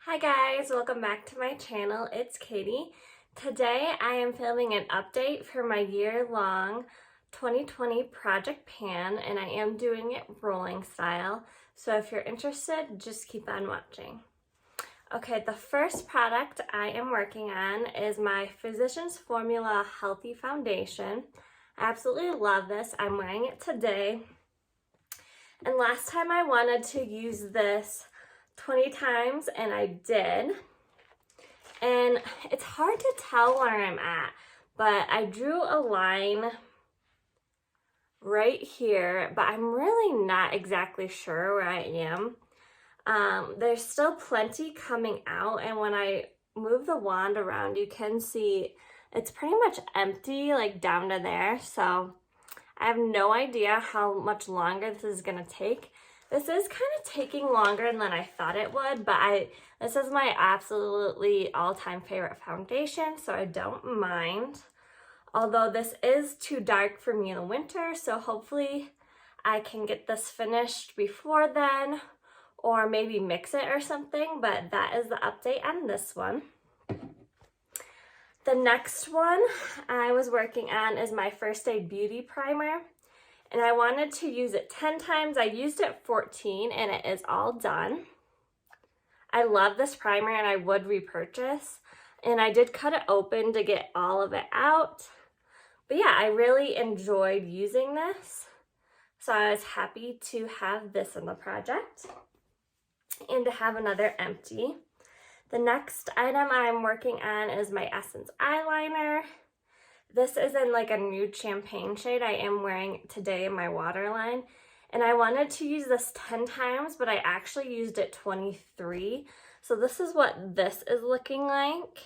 Hi guys, welcome back to my channel. It's Katie. Today I am filming an update for my year-long 2020 Project Pan, and I am doing it rolling style. So if you're interested, just keep on watching. Okay, the first product I am working on is my Physicians Formula Healthy Foundation. I absolutely love this. I'm wearing it today. And last time I wanted to use this 20 times and I did. And it's hard to tell where I'm at, but I drew a line right here, but I'm really not exactly sure where I am. There's still plenty coming out, and when I move the wand around, you can see it's pretty much empty, like down to there. So I have no idea how much longer this is gonna take. This is kind of taking longer than I thought it would, but this is my absolutely all-time favorite foundation, so I don't mind. Although this is too dark for me in the winter, so hopefully I can get this finished before then, or maybe mix it or something, but that is the update on this one. The next one I was working on is my First Aid Beauty Primer, and I wanted to use it 10 times. I used it 14 and it is all done. I love this primer and I would repurchase, and I did cut it open to get all of it out. But yeah, I really enjoyed using this, so I was happy to have this in the project and to have another empty. The next item I'm working on is my Essence eyeliner. This is in like a nude champagne shade. I am wearing it today in my waterline. And I wanted to use this 10 times, but I actually used it 23. So this is what this is looking like.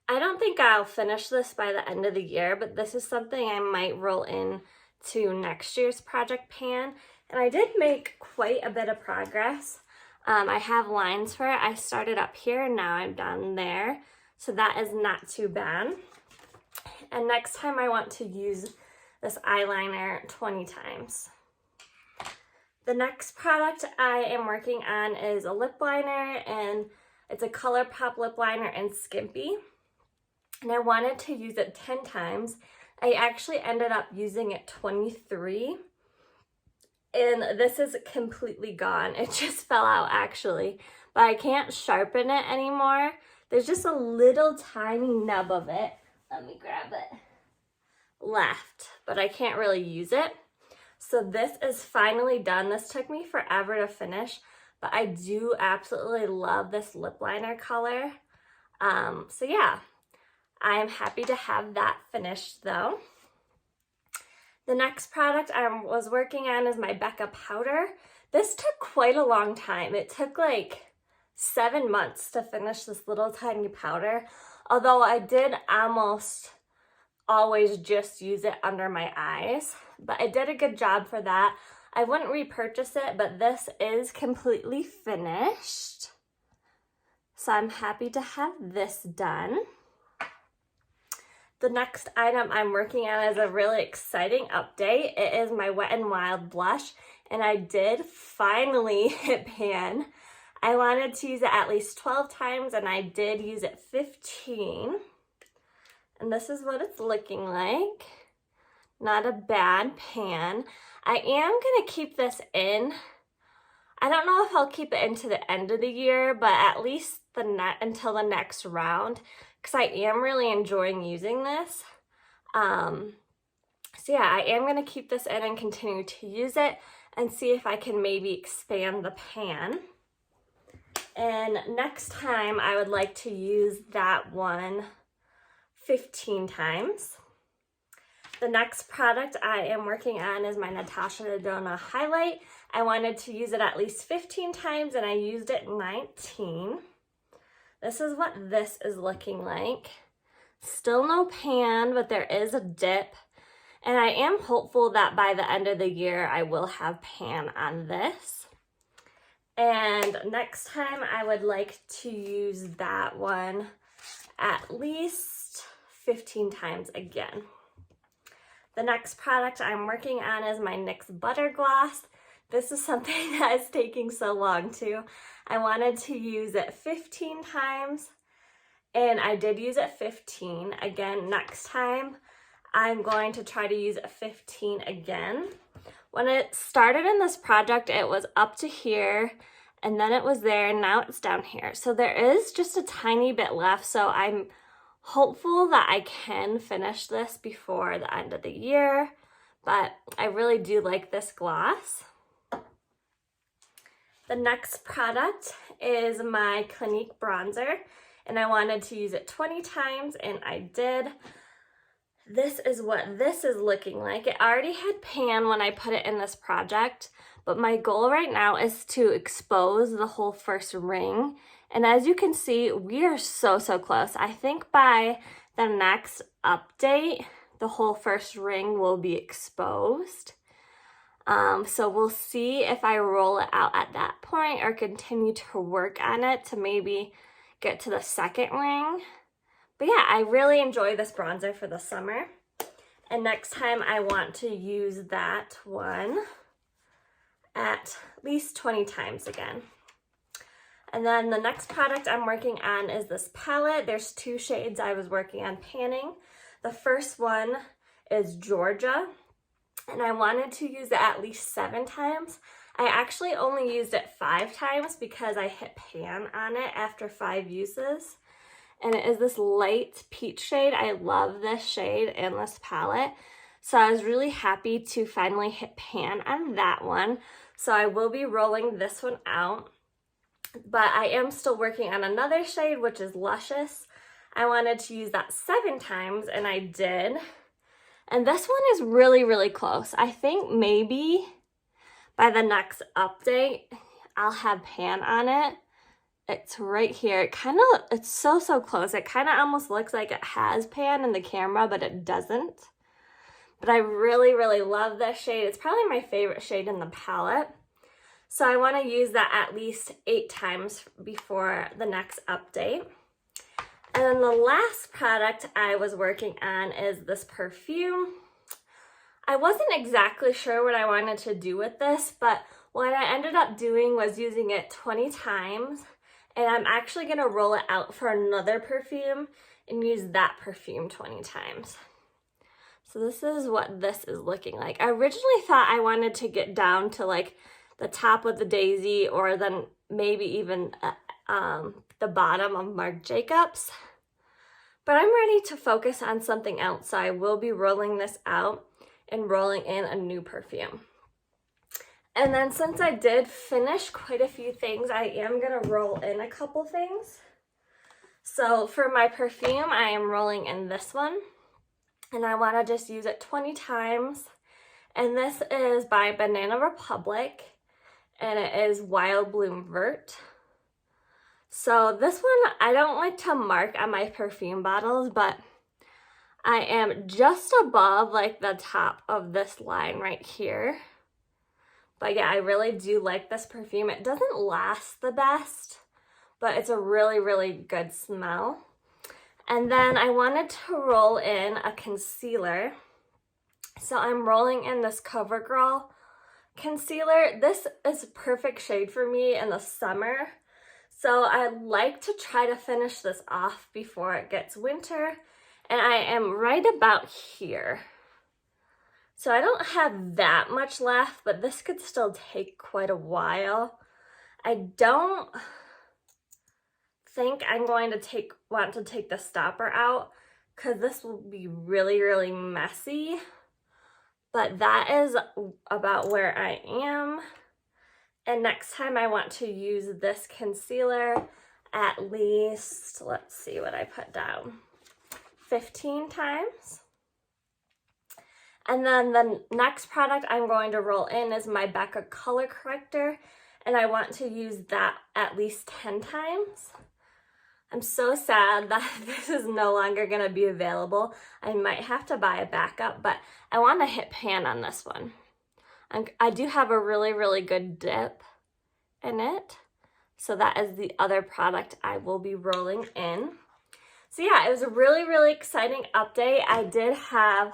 I don't think I'll finish this by the end of the year, but this is something I might roll in to next year's Project Pan. And I did make quite a bit of progress. I have lines for it. I started up here and now I'm down there. So that is not too bad. And next time I want to use this eyeliner 20 times. The next product I am working on is a lip liner, and it's a ColourPop lip liner in Skimpy. And I wanted to use it 10 times. I actually ended up using it 23. And this is completely gone. It just fell out actually, but I can't sharpen it anymore. There's just a little tiny nub of it. Let me grab it. Left, but I can't really use it. So this is finally done. This took me forever to finish, but I do absolutely love this lip liner color. So yeah, I am happy to have that finished though. The next product I was working on is my Becca powder. This took quite a long time. It took like 7 months to finish this little tiny powder, although I did almost always just use it under my eyes, but I did a good job for that. I wouldn't repurchase it, but this is completely finished. So I'm happy to have this done. The next item I'm working on is a really exciting update. It is my Wet n Wild blush, and I did finally hit pan. I wanted to use it at least 12 times, and I did use it 15. And this is what it's looking like. Not a bad pan. I am gonna keep this in. I don't know if I'll keep it into the end of the year, but at least until the next round, because I am really enjoying using this. So yeah, I am gonna keep this in and continue to use it and see if I can maybe expand the pan. And next time I would like to use that one 15 times. The next product I am working on is my Natasha Denona highlight. I wanted to use it at least 15 times and I used it 19. This is what this is looking like. Still no pan, but there is a dip. And I am hopeful that by the end of the year I will have pan on this. And next time I would like to use that one at least 15 times again. The next product I'm working on is my NYX Butter Gloss. This is something that is taking so long too. I wanted to use it 15 times, and I did use it 15. Again, next time, I'm going to try to use it 15 again. When it started in this project, it was up to here, and then it was there, and now it's down here. So there is just a tiny bit left, so I'm hopeful that I can finish this before the end of the year, but I really do like this gloss. The next product is my Clinique bronzer, and I wanted to use it 20 times, and I did. This is what this is looking like. It already had pan when I put it in this project, but my goal right now is to expose the whole first ring. And as you can see, we are so close. I think by the next update, the whole first ring will be exposed. So we'll see if I roll it out at that point or continue to work on it to maybe get to the second ring. But yeah, I really enjoy this bronzer for the summer. And next time I want to use that one at least 20 times again. And then the next product I'm working on is this palette. There's two shades I was working on panning. The first one is Georgia, and I wanted to use it at least 7 times. I actually only used it 5 times because I hit pan on it after 5 uses. And it is this light peach shade. I love this shade and this palette. So I was really happy to finally hit pan on that one. So I will be rolling this one out. But I am still working on another shade, which is Luscious. I wanted to use that 7 times, and I did. And this one is really close. I think maybe by the next update, I'll have pan on it. It's right here. It's so close. It kind of almost looks like it has pan in the camera, but it doesn't. But I really love this shade. It's probably my favorite shade in the palette. So I want to use that at least 8 times before the next update. And then the last product I was working on is this perfume. I wasn't exactly sure what I wanted to do with this, but what I ended up doing was using it 20 times. And I'm actually going to roll it out for another perfume and use that perfume 20 times. So this is what this is looking like. I originally thought I wanted to get down to like the top of the daisy, or then maybe even the bottom of Marc Jacobs. But I'm ready to focus on something else, so I will be rolling this out and rolling in a new perfume. And then since I did finish quite a few things, I am going to roll in a couple things. So for my perfume, I am rolling in this one. And I want to just use it 20 times. And this is by Banana Republic. And it is Wild Bloom Vert. So this one, I don't like to mark on my perfume bottles, but I am just above like the top of this line right here. But yeah, I really do like this perfume. It doesn't last the best, but it's a really good smell. And then I wanted to roll in a concealer. So I'm rolling in this CoverGirl concealer. This is a perfect shade for me in the summer. So I like to try to finish this off before it gets winter. And I am right about here. So I don't have that much left, but this could still take quite a while. I don't think I'm going to want to take the stopper out because this will be really messy. But that is about where I am. And next time I want to use this concealer at least, let's see what I put down, 15 times. And then the next product I'm going to roll in is my Becca Color Corrector. And I want to use that at least 10 times. I'm so sad that this is no longer going to be available. I might have to buy a backup, but I want to hit pan on this one. I do have a really good dip in it. So that is the other product I will be rolling in. So yeah, it was a really exciting update. I did have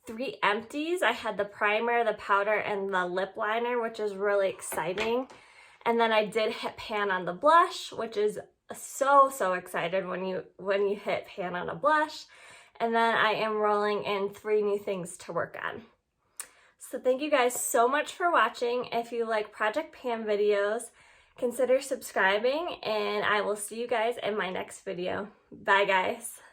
3 empties. I had the primer, the powder, and the lip liner, which is really exciting. And then I did hit pan on the blush, which is so excited when you hit pan on a blush. And then I am rolling in 3 new things to work on. So thank you guys so much for watching. If you like Project Pan videos, consider subscribing, and I will see you guys in my next video. Bye guys.